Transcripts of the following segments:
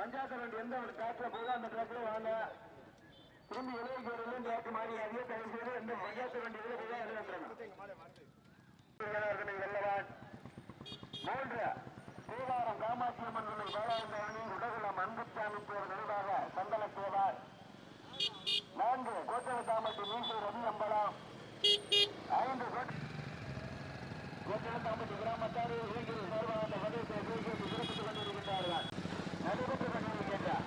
பஞ்சாயத்து வண்டி எந்த ஒரு ட்ராக்ல போதோ அந்த ட்ராக்ல வாங்க. திரும்பி இளைய ஒரு ட்ராக் மாறி அதே தயவு செய்து எந்த பஞ்சாயத்து வண்டி இதில் போதோ அதில் வந்துடணும். மூன்று தேவாரம் காமாட்சி அம்மன் வேளாண்மை உடகுளம் அன்புசாமி போர் நினைவாக சந்தன தேவார். 4 கோட்டலத்தாம்பட்டி மீசை ரவி அம்பலம். 5 கோட்டலத்தாம்பட்டி கிராமத்தார் இளைஞர் சார்பாக அந்த வதயத்தை சிறப்பித்துக் கொண்டிருக்கின்றார்கள். நடைபெற்றுக் கொண்டிருக்கின்றார்.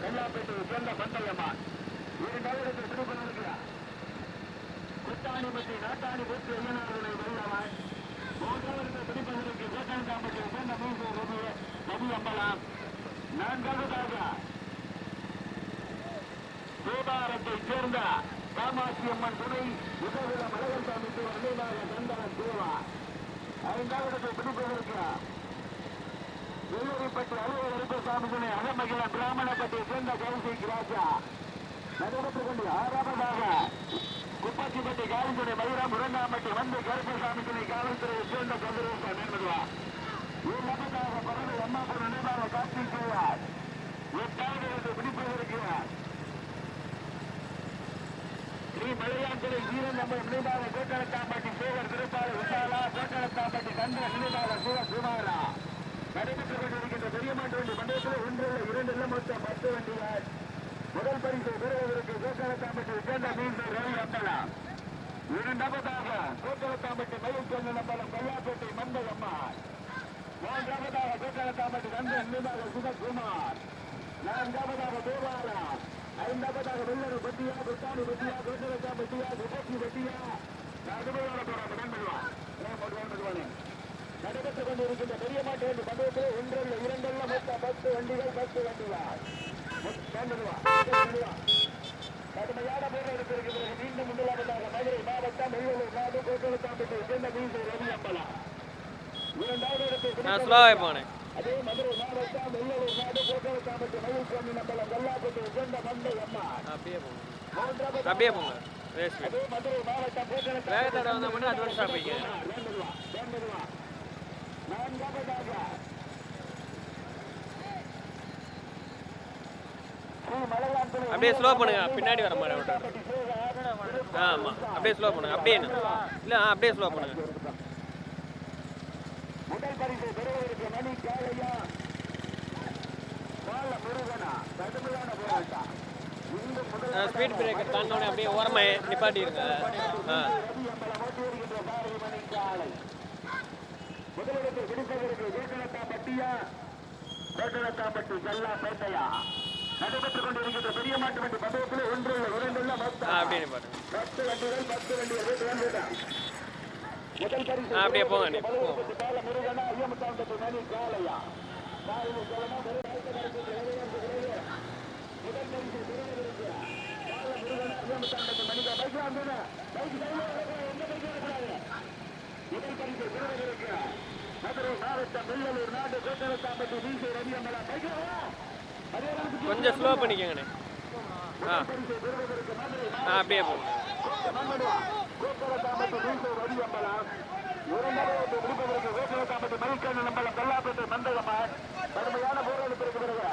கல்லாப்பேட்டை சேர்ந்த பந்தயம்மா இரண்டாவது திருப்பதிக்கிறார். குத்தாணிப்பட்டி நாட்டாணி பூர்த்தி ஐயனாருடைய வெள்ளவன். 3வது திருப்பதிக்கு கோட்டாண்டாம்பட்டியை சேர்ந்த மீசை ரவி அம்பலம். 4வது தேவாரத்தை சேர்ந்த காமாட்சி அம்மன் துணை உதவில மலகசாமி நினைவாக சந்தன தேவா. 5வது திருப்பதிக்கு வெள்ளரிப்பட்டி அலுவலர் சாமி துணை அகமகில பிராமணப்பட்டியை சேர்ந்த கௌசிக் ராஜா. நடைபெற்றுக் கொண்டு 6வதாக குப்பாச்சிப்பட்டி காவல்துறை மதுரம் முரண்டாம்பட்டி வந்து கருப்பசாமி துணை காவல்துறையை சேர்ந்த கதிரேசன் என்பதுவா. 7வதாக பறவை அம்மாபுரம் நினைவாக காட்சி செய்வார். 8வது பிடிப்பதற்கிறார் ஸ்ரீ மலையான்துறை வீரன் நம்ம நினைவாக கோட்டலத்தாம்பட்டி சேவர் திருப்பாளர் விசாலா. கோட்டலத்தாம்பட்டி கந்த நினைவாக சிவகுமாரா. நடைபெற்றுக் கொண்டிருக்கின்ற பெரிய மாட்டு வண்டி பந்தயத்தில் 1 2 மொத்தம் 10 வண்டிகள். முதல் பரிசை பெறுவதற்கு கோட்டலத்தாம்பட்டியை சேர்ந்த மீசை ரவி அம்பலம். 2வதாக கோட்டலத்தாம்பட்டி மயில்கண்ண நம்பலம் கல்லாப்பேட்டை மந்தகம்மாள். 3வதாக கோட்டலத்தாம்பட்டி கந்த நினைவாக சுதகுமார். 4வதாக தேவாரா. 5வதாக வெள்ளரு பட்டியா குத்தாணி பட்டியா கோட்டலத்தாம்பட்டியா சுபத்தி பட்டியா. நடைபெற்றுக் கொண்டிருக்கின்ற பெரிய மாட்டு வண்டி பந்தயத்தில் 1 2 மொத்தம் 10 வண்டிகள். 10 வண்டிகள் கடுமையான போராட்டத்திற்கு பிறகு மீண்டும் முதலாவதாக மதுரை மாவட்டம் வெள்ளலூர் நாடு கோட்டலத்தாம்பட்டியை சேர்ந்த மீசை ரவி அம்பலம். 2வது இடத்தில் அதே மதுரை மாவட்டம் வெள்ளலூர் நாடு கோட்டலத்தாம்பட்டி மயில்சாமி நம்பலம் கல்லாப்பட்டியை சேர்ந்த மந்தை அம்மா. 3வது அதே மதுரை மாவட்டம் கோட்டலத்தாம்பட்டி 4வதாக அப்படியே ஸ்லோ பண்ணுங்க, பின்னாடி வர மாதிரி விட்டு. ஆமா அப்படியே ஸ்லோ பண்ணுங்க. அப்படியே இல்ல அப்படியே ஸ்லோ பண்ணுங்க. முதல் பரிசு பெறுவதற்கு மணி காலையா பால முருகனா. கடுமையான போராட்டம். ஸ்பீட் பிரேக்கர் தாண்டோனே அப்படியே ஓரமா நிப்பாட்டிருங்க. முதலிடத்தில் பிடிப்பதற்கு கோட்டலத்தாம்பட்டியா கோட்டலத்தாம்பட்டி கல்லாப்பேட்டையா. நடைபெற்றுக் கொண்டிருக்கின்ற பெரிய மாட்டு வண்டி பந்தயத்தில் 1 2 மொத்தம் 10 வண்டிகள். 10 வண்டிகள். முதல் பரிசு அப்படியே போங்க. பால முருகனா ஐயமுத்தாம்பட்டி மணி காலையா. முதல் பரிசு பெறுவதற்கு பால முருகனா ஐயமுத்தாம்பட்டி மணிகா. முதல் பரிசு பெறுவதற்கு மதுரை மாவட்டம் வெள்ளலூர் நாடு கோட்டலத்தாம்பட்டி மீசை ரவி அம்பலம். கொஞ்சம் ஸ்லோ பண்ணிக்கங்கண்ணே. அப்படியே போங்க. கோட்டலத்தாம்பட்டி மீசை ரவி அம்பலம். 2வது பிடிப்பதற்கு கோட்டலத்தாம்பட்டி மயில்கண்ண நம்பலம் கல்லாப்பேட்டை மந்தகம்மாள். கடுமையான போராட்டத்திற்கு பிறகு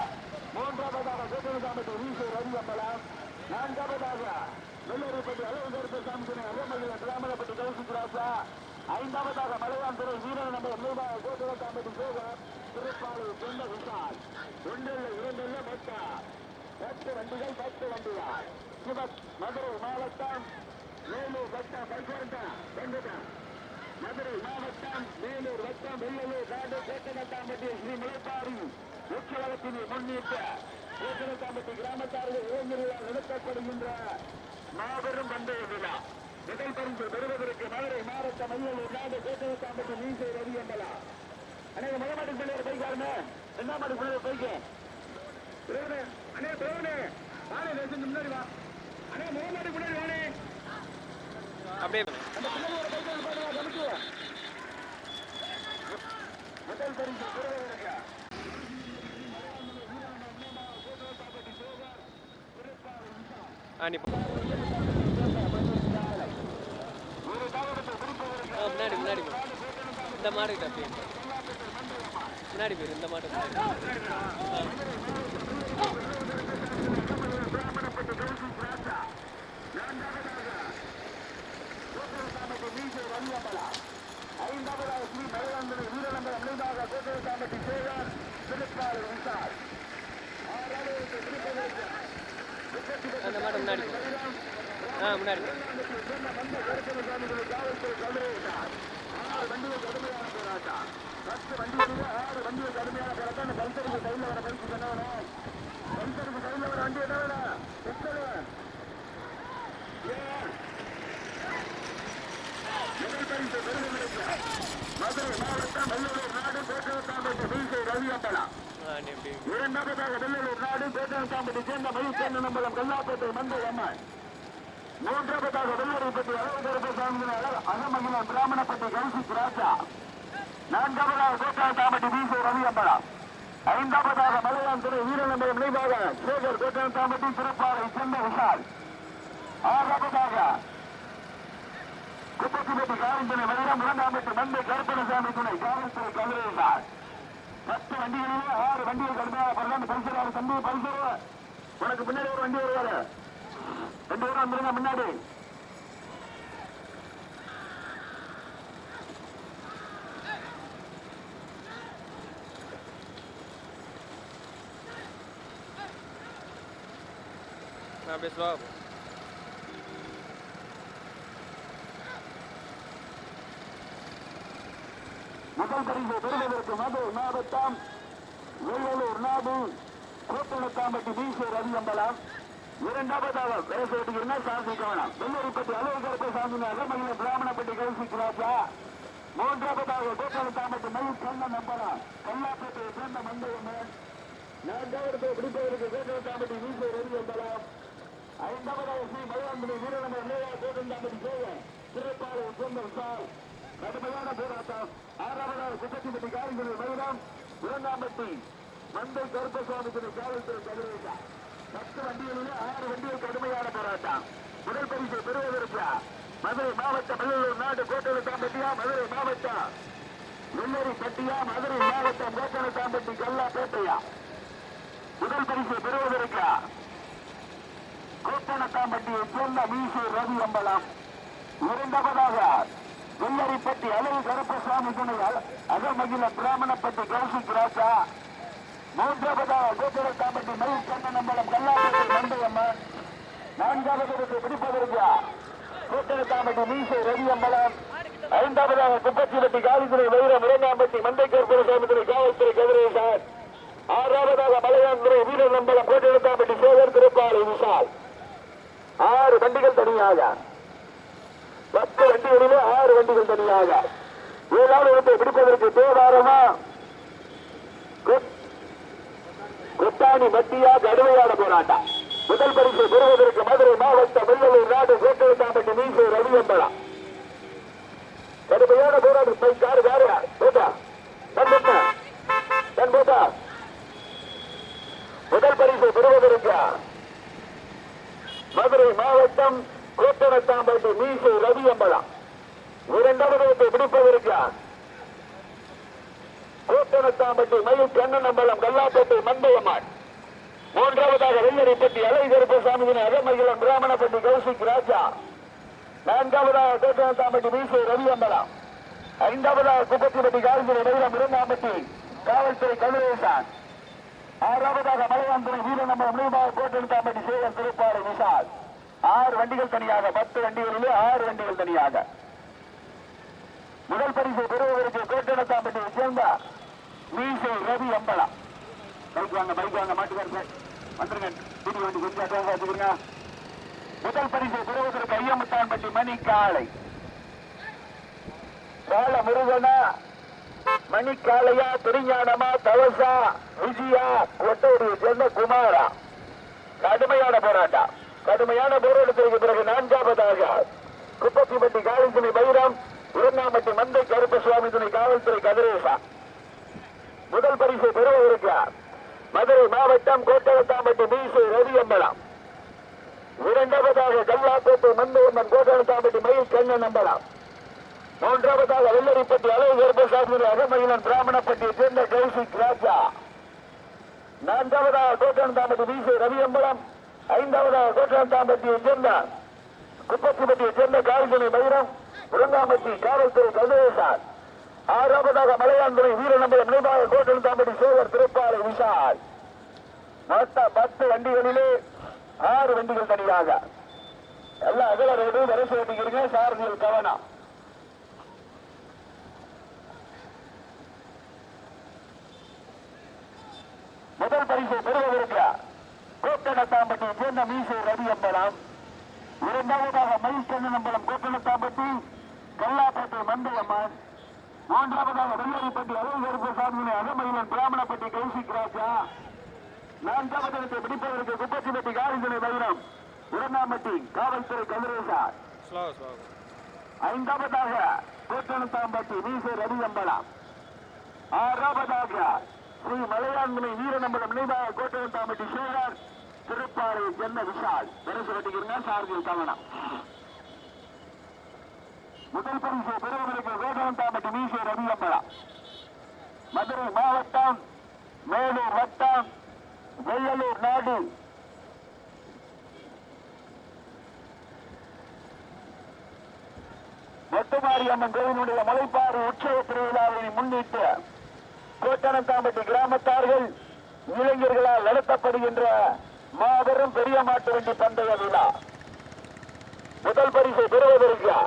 3வதாக கோட்டலத்தாம்பட்டி மீசை ரவி அம்பலம். 4வதாக வெள்ளரிப்பட்டி அலுவலர் சாமி துணை அகமகில பிராமணப்பட்டி கௌசிக் ராஜா. 5வதாக மலையான்துறை வீரன் நம்பர் நினைவாக கோட்டலத்தாம்பட்டி சேகர் திருப்பாளூர் சொந்த விசால். 1 2 மொத்தம் 10 வண்டிகள். 10 வண்டிகள். மதுரை மாவட்டம் வேலூர் வட்டம் மதுரை மாவட்டம் வேலூர் வட்டம் வெள்ளலூர் நாடு கோட்டலத்தாம்பட்டி ஸ்ரீ முளைப்பாரி உற்சவத்தினை முன்னிட்டு கோட்டலத்தாம்பட்டி கிராமத்தார்கள் இளைஞர்களால் நடத்தப்படுகின்ற மாபெரும் பந்தய விழா. முதல் பரிசு பெறுவதற்கு மதுரை மாவட்டம் வெள்ளலூர் நாடு கோட்டலத்தாம்பட்டி மீசை ரவி அம்பலம். அனைத்து முதமாட்டு பிள்ளையர் போய்க்காருங்க. 2ஆம் மாட்டு பிள்ளையர் போய்க்க முன்னாடி வா. அண்ணே முதமாட்டு பிள்ளையர் வானே அப்படியே முதல் பரிசு பெறுவதற்கு நீ முன்னாடி முன்னாடி இந்த மாடு கிட்ட அப்படியே முன்னாடி போயிரு இந்த மாடு அந்த மாடு முன்னாடி முன்னாடி இரண்டாவதாக வெள்ளலூர் நாடு கோட்டனத்தாம்பட்டி சேர்ந்த மயில் நம்பலம் கல்லாப்பேட்டை மந்தை அம்மன். மூன்றாவதாக வெள்ளூர்பட்டி அழகரசாமி அகமங்கலம் பிராமணப்பட்டி கௌசிக் ராஜா. நான்காவதாக கோட்டனத்தாம்பட்டி வீசை ரவி அம்பலம். ஐந்தாவதாக மலையாந்துறை வீரநம்பலம் நினைவாக சேகர் கோட்டனத்தாம்பட்டி சிறப்பாறை சென்ன விஷால். ஆறாவதாக குப்பத்திப்பட்டி காவல்துறை மதுரம் இரண்டாம்பட்டி மந்தை கருப்பணசாமி துணை காவல்துறை கதிரேசார். 10 வண்டிகளிலே 6 வண்டிகள் கடுமையாக பரவாயில்ல. பரிசு தம்பி பரிசு உனக்கு முன்னாடி ஒரு வண்டி வருவாரு. 2 பேரும் வந்துருங்க முன்னாடி. பேசுவா முதல் பரிசு பெறுவதற்கு மதுரை மாவட்டம் வெள்ளலூர் நாடு கோட்டனத்தாம்பட்டி வீசை ரவி அம்பலம். இரண்டாவதாக விவசாயிகள் சாதிக்கணும் வெள்ளூர்பட்டி அலுவலகத்தை சாந்தினாக மகிழ பிராமணப்பட்டி கௌசிக் ராஜா. மூன்றாவதாக கோட்டனத்தாம்பட்டி மயில் கண்ணன் அம்பலம் கல்லாப்பேட்டையை சேர்ந்த மந்தையம்மன். நான்காவது பிடிப்பதற்கு கோட்டனத்தாம்பட்டி வீசை ரவி அம்பலம். ஐந்தாவதாக ஸ்ரீ மலையாந்திரி வீரநம்பர் கோட்டனத்தாம்பட்டி சேவன் சிறப்பாளர் சொந்தம் சார் கடுமையான போராட்டம். ஆறாவதாக குப்பத்திப்பட்டி காரிங்குடி மயிலம் இரண்டாம்பட்டி மந்தை கருப்பசாமி துணை காவல்துறை கதிரேசா. 10 வண்டிகளிலே 6 வண்டிகள் கடுமையான போராட்டம். முதல் பரிசை பெறுவதற்கு மதுரை மாவட்டம் வெள்ளலூர் நாடு கோட்டனத்தாம்பட்டியா மதுரை மாவட்டம் வெள்ளரிப்பட்டியா மதுரை மாவட்டம் கோட்டனத்தாம்பட்டி கல்லாப்பேட்டையா. முதல் பரிசை பெறுவதற்கு கோட்டனத்தாம்பட்டியை சேர்ந்த மீசை ரவி அம்பலம். இரண்டாவதாக வெள்ளரிப்பட்டி அழகு கருப்பசாமி துணை அகமகில பிராமணப்பட்டி கௌசிக் ராஜா. மூன்றாவதாக கோட்டனத்தாம்பட்டி மயில் கண்ணன் அம்பலம் கல்லாப்பேட்டை மந்தையம்மன். நான்காவது பிடிப்பதற்கு கோட்டனத்தாம்பட்டி மீசை ரவி அம்பலம். ஐந்தாவதாக குப்பத்திப்பட்டி காவல்துறை வைரம் இரண்டாம்பட்டி மந்தை கருப்பசாமி துணை காவல்துறை கதிரேசார். ஆறாவதாக மலையாந்துறை வீரர் அம்பலம் கோட்டனத்தாம்பட்டி சேகர் திருப்பாலை விஷால். 6 வண்டிகள் தனியாக 10 வண்டிகளிலே 6 வண்டிகள் தனியாக. 7வது இடத்தை பிடிப்பதற்கு தேவாரமா கொட்டாணி மத்தியா கடுமையான போராட்டம். முதல் பரிசு பெறுவதற்கு மதுரை மாவட்டம் வெள்ளலூர் நாடு கோட்டனத்தாம்பட்டி மீசை ரவி அம்பலம். கடுமையான போராட்டம். காரு காரு போட்டா தன் போட்டா. முதல் பரிசு பெறுவதற்கு மதுரை மாவட்டம் கோட்டனத்தாம்பட்டி மீசை ரவி அம்பலம். இரண்டாவது இடத்தை பிடிப்பதற்கு கோட்டனத்தாம்பட்டி மயில் கண்ணன் அம்பலம் கல்லாப்பேட்டை மந்தையம்மன். மூன்றாவதாக வெள்ளரிப்பட்டி அழகு கருப்பசாமி அகமகிலம் பிராமணப்பட்டி கௌசிக் ராஜா. நான்காவதாக கோட்டனத்தாம்பட்டி மீசை ரவி அம்பலம். ஐந்தாவதாக குப்பத்திப்பட்டி காவல்துறை வைரம் இரண்டாம்பட்டி காவல்துறை கதிரேசான். ஆறாவதாக மலையாந்துறை வீரநம்பலம் நினைவாக கோட்டனத்தாம்பட்டி சேகர் திருப்பாறை விஷால். 6 வண்டிகள் தனியாக 10 வண்டிகளிலே 6 வண்டிகள் தனியாக. முதல் பரிசை பெறுவதற்கு கோட்டனத்தாம்பட்டியை சேர்ந்த மீசை ரவி அம்பலம். பைக் வாங்க மாட்டுக்காரு வந்துருங்க. வீடு வண்டி கொஞ்சம் வச்சுக்கிறீங்க. முதல் பரிசை பெறுவதற்கு ஐயமுத்தான்பட்டி மணி காளை பால முருகனா மணிக்காளையா திருஞானமா தவசா விஜயா ஒட்டோடியை சேர்ந்த குமாரா. கடுமையான போராட்டம். கடுமையான போராட்டத்திற்கு பிறகு 4வதாக குப்பத்திப்பட்டி காவல்துறை வைரம் இரண்டாம்பட்டி மந்தை கருப்பசுவாமி துணை காவல்துறை கதிரேசா. முதல் பரிசை பெறுவதற்கு மதுரை மாவட்டம் கோட்டனத்தாம்பட்டி மீசை ரவி அம்பலம். இரண்டாவதாக கல்லாக்கோட்டை மந்தவம்மன் கோட்டனத்தாம்பட்டி மயில் கண்ணன் நம்பலாம். மூன்றாவதாக வெள்ளரிப்பட்டி அழகு கருப்பசாமி அகமயிலன் பிராமணப்பட்டியை சேர்ந்த கௌசிக் ராஜா. நான்காவதாக கோட்டனத்தாம்பட்டி வீசை ரவியம்பலம். ஐந்தாவதாக கோட்டனத்தாம்பட்டியை சேர்ந்த குப்பச்சிப்பட்டியை சேர்ந்த காரிஜனை மயிரம் உருங்காம்பட்டி காவல்துறை கதிரேசான். ஆறாவதாக மலையாண்டுறை வீரநம்பலம் நினைவாக கோட்டனத்தாம்பட்டி சேவர் திருப்பாலை விஷால். மொத்தம் 10 வண்டிகளிலே 6 வண்டிகள் தனியாக எல்லாம் அகல ரோடு வரிசை ஓட்டிக்கிறீங்க. சாரதிகள் கவனம். முதல் பரிசை பெறுவதற்கு கோட்டனத்தாம்பட்டியை சேர்ந்த மீசை ரவியம்பலம். இரண்டாவதாக மயில் கண்ணனம்பலம் கோட்டனத்தாம்பட்டி கல்லாப்பேட்டை மந்தையம்மன். மூன்றாவதாக வெள்ளரிப்பட்டி அழகு கருப்பசாமி அகமயிலன் பிராமணப்பட்டி கௌசிக் ராஜா. நான்காவது இடத்தை பிடிப்பதற்கு குப்பச்சிப்பட்டி காரிஜனை வைரம் உரநாம்பட்டி காவல்துறை கதிரேசான். ஐந்தாவதாக கோட்டனத்தாம்பட்டி மீசை ரவியம்பலம். ஆறாவதாக ஸ்ரீ மலையாண்மை வீரநம்பலம் நினைவாக கோட்டனத்தாம்பட்டி சேகர் திருப்பாறை சென்ன விஷால். பரிசு கட்டிக்கிறீங்க. சார்பில் கவனம். முதல் பரிசு பெறுவதற்கு கோட்டனத்தாம்பட்டி மீசை ரவியம்பலம். மதுரை மாவட்டம் மேலூர் வட்டம் வெள்ளலூர் நாடு மொட்டுமாரி அம்மன் கோவிலுடைய மலைப்பாறு உற்சவ திருவிழாவை முன்னிட்டு கோட்டனத்தாம்பட்டி கிராமத்தார்கள் இளைஞர்களால் நடத்தப்படுகின்ற மாபெரும் பெரிய மாட்டு வண்டி பந்தய விழா. முதல் பரிசை பெறுவதற்கு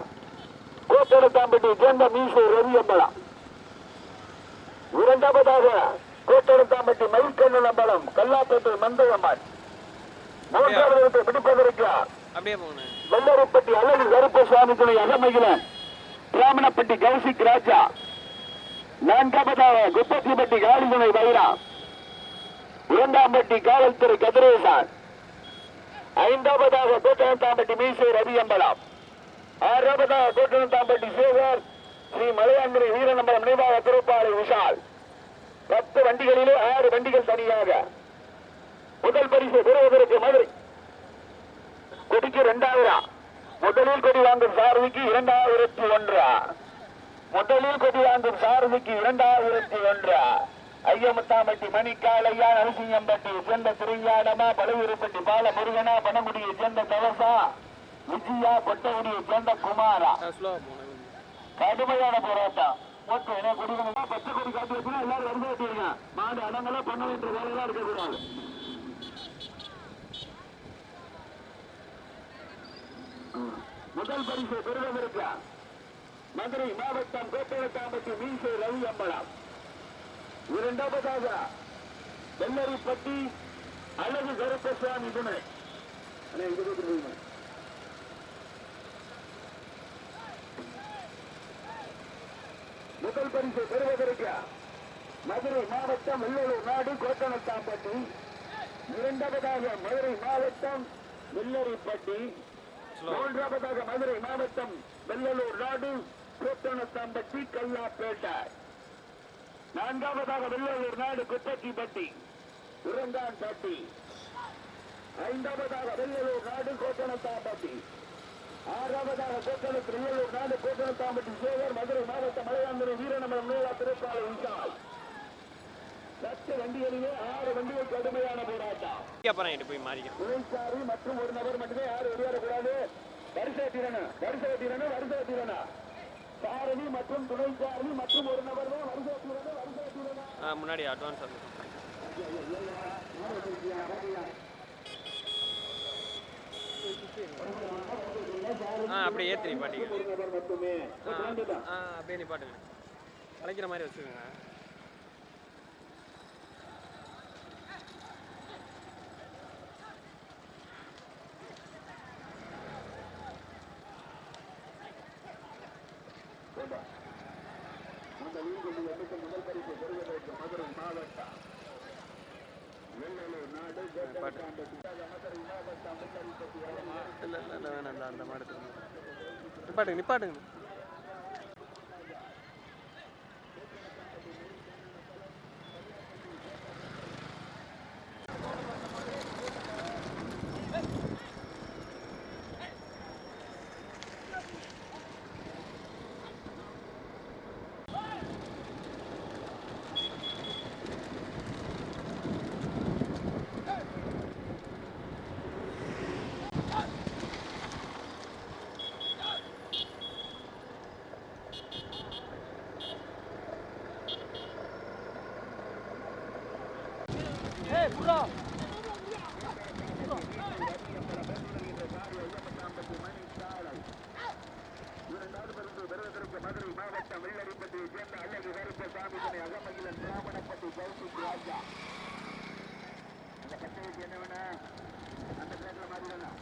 கோட்டனத்தாம்பட்டி சேர்ந்த மீசை ரவியம்பலம். இரண்டாவதாக கோட்டனத்தாம்பட்டி மயில்கண்ணன் அம்பலம் கல்லாப்பேட்டை மந்தையம்மன். மூன்றாவது இடத்தை பிடிப்பதற்கு வெள்ளரிப்பட்டி அழகு கருப்பசாமி துணை அகமகிலன் பிராமணப்பட்டி கௌசிக் ராஜா. நான்காவதாக குப்பத்திப்பட்டி காளிதுணை வைரா இரண்டாம்பட்டி காவல்துறை கதிரேசான். ஐந்தாவதாக கோட்டனத்தாம்பட்டி மீசை ரவியம்பலம். ஆறாவதாக கோட்டனத்தாம்பட்டி சேகர் ஸ்ரீ மலையாண்மை வீரநம்பலம் நினைவாக திருப்பாறை விஷால். 10 வண்டிகளிலே 6 வண்டிகள் தனியாக. முதல் பரிசு பெறுவதற்கு மதுரை கொடிக்கு 2000. முதலில் கொடி வாங்கும் சாரதிக்கு 2001. முதலில் கொடி வாங்கும் சாரதிக்கு 2001. ஐயமுத்தாம்பட்டி மணிக்காலையா நரசிங்கம்பட்டியை சேர்ந்த திருஞானமா பழுவூர்பட்டி பால முருகனா பனங்குடியை சேர்ந்த கவசா விஜயா கொட்டகுடியை சேர்ந்த குமாரா. கடுமையான போராட்டம். பச்சை கொடி காட்டி வச்சுன்னா எல்லாரும் வந்து வச்சுருங்க. மாடு அடங்கல பண்ண வேண்டிய வேலையெல்லாம் இருக்கக்கூடாது. முதல் பரிசு பெறுவதற்கு மதுரை மாவட்டம் கோட்டனத்தாம்பட்டி மீசை ரவியம்பலம். இரண்டாவதாக வெள்ளரிப்பட்டி அழகு கருப்பசாமி துணை. முதல் பரிசு பெறுவதற்கு மதுரை மாவட்டம் வெள்ளலூர் நாடு கோட்டனத்தாம்பட்டி. இரண்டாவதாக மதுரை மாவட்டம் வெள்ளரிப்பட்டி. மூன்றாவதாக மதுரை மாவட்டம் வெள்ளலூர் நாடு கோட்டனத்தாம்பட்டி கல்லாப்பேட்டை. நான்காவதாக வெள்ளலூர் நாடு குப்பச்சிப்பட்டி உரங்கான்பட்டி. ஐந்தாவதாக வெள்ளலூர் நாடு கோட்டனத்தாம்பட்டி. ஆறாவதாக வெள்ளலூர் நாடு கோட்டனத்தாம்பட்டி சேகர் மதுரை மாவட்டம் மலையாண்டுறை வீரநம்பலம் நீலா திருப்பாலை விஷால். 10 வண்டிகளிலே 6 வண்டிகள் கடுமையான போராட்டம். துணைச்சாரி மற்றும் ஒரு நபர் மட்டுமே யாரும் வெளியேறக்கூடாது. வரிசை சாரணி மற்றும் துணைச்சாரணி மற்றும் ஒரு நபர் தான் வரிசை முன்னாடி அட்வான்ஸ் அப்படியே ஏற்றி நிப்பாட்டிங்க. அப்படியே நிப்பாட்டுங்க. அழைக்கிற மாதிரி வச்சுக்கோங்க. முதல் பரிசு பெறுவதற்கு மதுரை மாவட்டம் வெள்ளலூர் நாடு அந்த மாடு நிப்பாட்டுங்க நிப்பாட்டுங்க. சாமி துணை அகமகிலன் பிராமணப்பட்டி கௌசிக் ராஜா. அந்த பட்டைக்கு என்ன வேணா அந்த பேர்ல மாறி வேணாம்.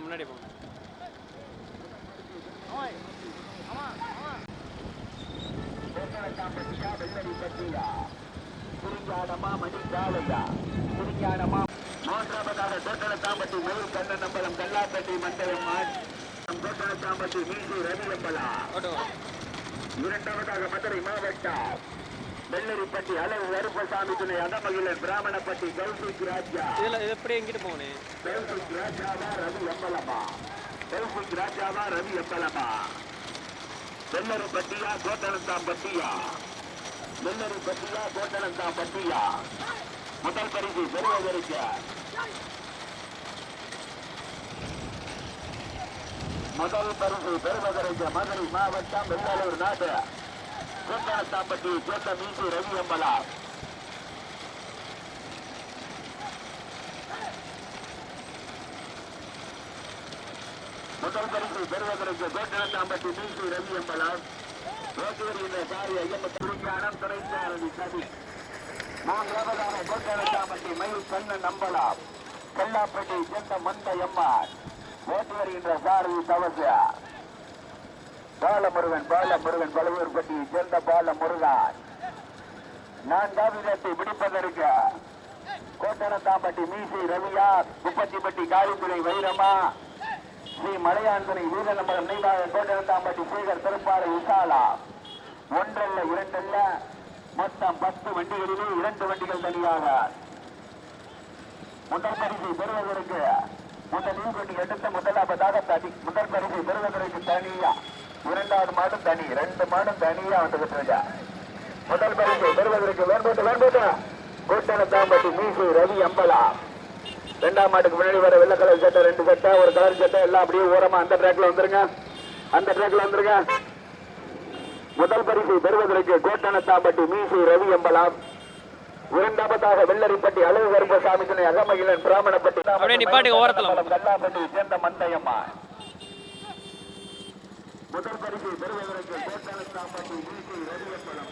முன்னாடி போங்க. கோட்டனத்தாம்பட்டியா வெள்ளரி பட்டியா குறிஞ்சாடமா மணி காலையா குறிஞ்சாடமா. மூன்றாவதாக கோட்டனத்தாம்பட்டி மயூர் கண்ணநம்பலம் கல்லாப்பட்டி மண்டலம்மான் கோட்டனத்தாம்பட்டி மீசு ரவியம்பலா. இரண்டாவதாக மதுரை மாவட்டம் வெள்ளரிப்பட்டி அளவு கருப்பசாமி துணை அகமகிலன் பிராமணப்பட்டி கௌசிக் ராஜா. எப்படி எங்கிட்டு போனேன்? கௌசிக் ராஜாவா ரவி அம்பலமா? கௌசிக் ராஜாவா ரவி அம்பலமா? வெள்ளரிப்பட்டியா கோட்டனத்தாம்பட்டியா? வெள்ளரிப்பட்டியா கோட்டனத்தாம்பட்டியா? முதல் பரிசு பெறுவதற்கு மதுரை மாவட்டம் வெள்ளாளூர் நாடு கோட்டனத்தாம்பட்டி சேர்ந்த மீசு ரவி அம்பலா. முதல் பரிசு பெறுவதற்கு கோட்டனத்தாம்பட்டி மீசு ரவி அம்பலா. சாரி ஐயம்மன் துணைச்சாரதி சதி. மூன்றாவதாக கோட்டனத்தாம்பட்டி மயூர் கண்ணன் அம்பலா கல்லாப்பட்டி சேர்ந்த மந்தையம்மான் ஓட்டி வருகின்ற சாரதி தவச. பாலமுருகன் பழுவூர்பட்டியை சேர்ந்த பாலமுருகன். நான்காவது இடத்தை பிடிப்பதற்கு கோட்டனத்தாம்பட்டி மீசை ரவியா குப்பத்திப்பட்டி காளித்துறை வைரமா ஸ்ரீ மலையான்துறை வீரநம்பரம் நெய்வாக கோட்டனத்தாம்பட்டி சேகர் திருப்பாலை விசாலா. ஒன்றல்ல இரண்டல்ல மொத்தம் 10 வண்டிகளிலே 2 வண்டிகள் தனியாக. முதல் பரிசை பெறுவதற்கு முதல் கொண்டு எடுத்த முதலாவதாக தனி. முதல் பரிசை பெறுவதற்கு தனியா, இரண்டாவது மாடும் தனி, 2 மாடும் தனியா வந்துகிட்டு. முதல் பரிசை பெறுவதற்கு வேண்போட்டு கோட்டனத்தாம்பட்டி மீசு ரவி அம்பலா. 2ஆம் மாட்டுக்கு முன்னாடி வர வெள்ளை கலர் சட்டை 2 சட்டை ஒரு கலர் சட்டை எல்லாம் அப்படியே ஓரமா அந்த ட்ராக்ல வந்துருங்க. முதல் பரிசை பெறுவதற்கு கோட்டனத்தாம்பட்டி மீசு ரவி அம்பலா. இரண்டாவதாக வெள்ளரிப்பட்டி அளவு கருப்பசாமி துணை அகமகிலன் பிராமணப்பட்டி கல்லாப்பட்டி சேர்ந்த மந்தையம்மா. முதல் பரிசை பெறுவதற்கு கோட்டனத்தாம்பட்டி மீசு ரவி அம்பலம்.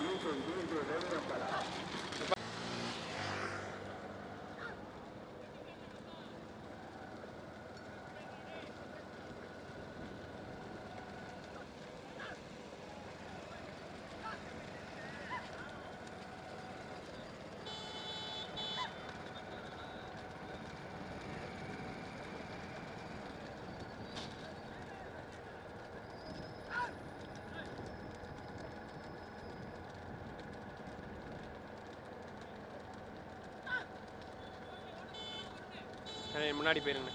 முன்னாடி போயிருங்க.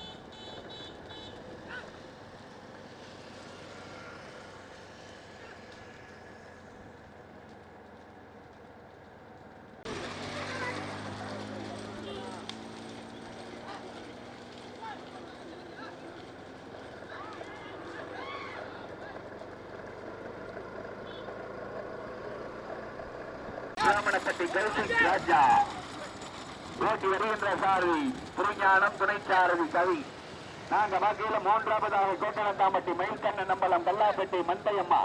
பிராமணப்பட்டி கௌசிக் ராஜா ஓட்டி வருகின்ற சாரதி புரிஞானம் துணைச்சாரதி கவி. நாங்க பாக்கியில மூன்றாவதாக கோட்டனத்தாம்பட்டி மயில்கண்ணன் நம்பலம் கல்லாப்பட்டி மந்தையம்மா.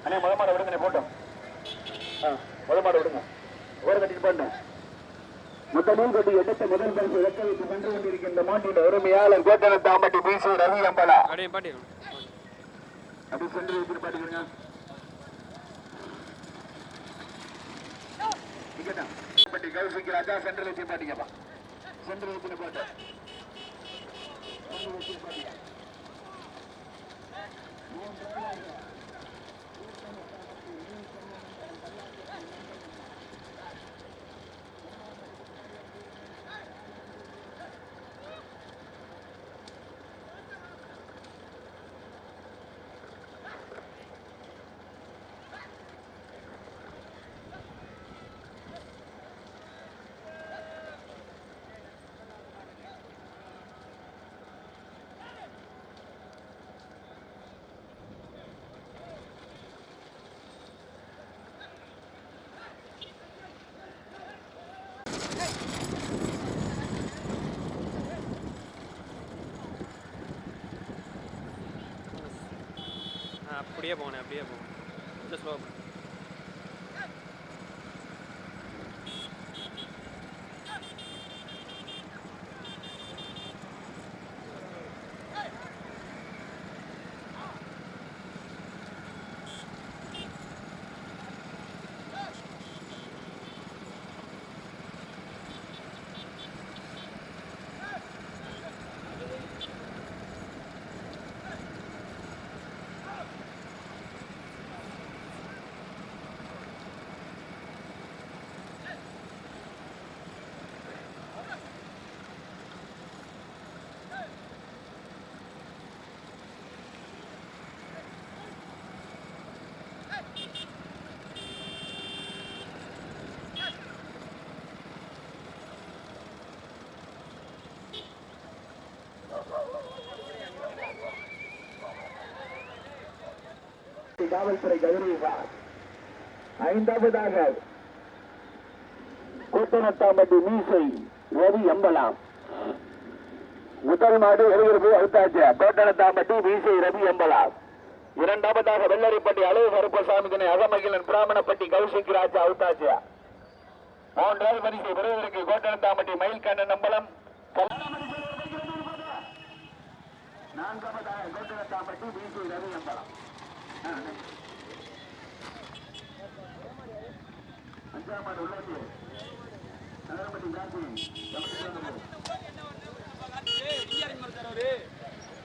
அண்ணே முதல் மாட விடுங்க போட்டோம். முதல் மாட விடுங்க ஒரு கட்டிட்டு போட்டு முதலில் கொண்டு எடுத்த முதல் பரிசு வெக்க வைத்து சென்று கொண்டிருக்கின்ற மாட்டின் உரிமையாளர் கோட்டனத்தாம்பட்டி மீசு ரவி அம்பலா. அப்படி சென்று வைத்து பாட்டுக்கிறீங்க. கௌசிக் ராஜா சென்ட்ரல் வச்சு பாட்டிக்கப்பா. சென்ட்ரல் வச்சு பாட்டு அப்படியே போனேன் கொஞ்சம் ஸ்லோ பண்ணு. காவல்துறை கௌரவிப்பார். ஐந்தாவதாக கூட்டணத்தாம்பட்டி மீசை ரவி எம்பலாம். முதல் மாடு எழுபது அழுத்தாச்சு. கோட்டணத்தாம்பட்டி மீசை ரவி எம்பலாம். இரண்டாவதாக வெள்ளரிப்பட்டி அழகு கருப்பசாமி தினை அகமகிலன் பிராமணப்பட்டி கௌசிக் ராஜா அவுத்தாச்சு. மூன்றாவது பரிசை பெறுவதற்கு கோட்டணத்தாம்பட்டி மயில்கண்ணன் அம்பலம். நான்காவதாக கோட்டணத்தாம்பட்டி மீசை ரவி எம்பலம். அஞ்சாம் மாடு உள்ளது நகரப்பட்டி காந்தி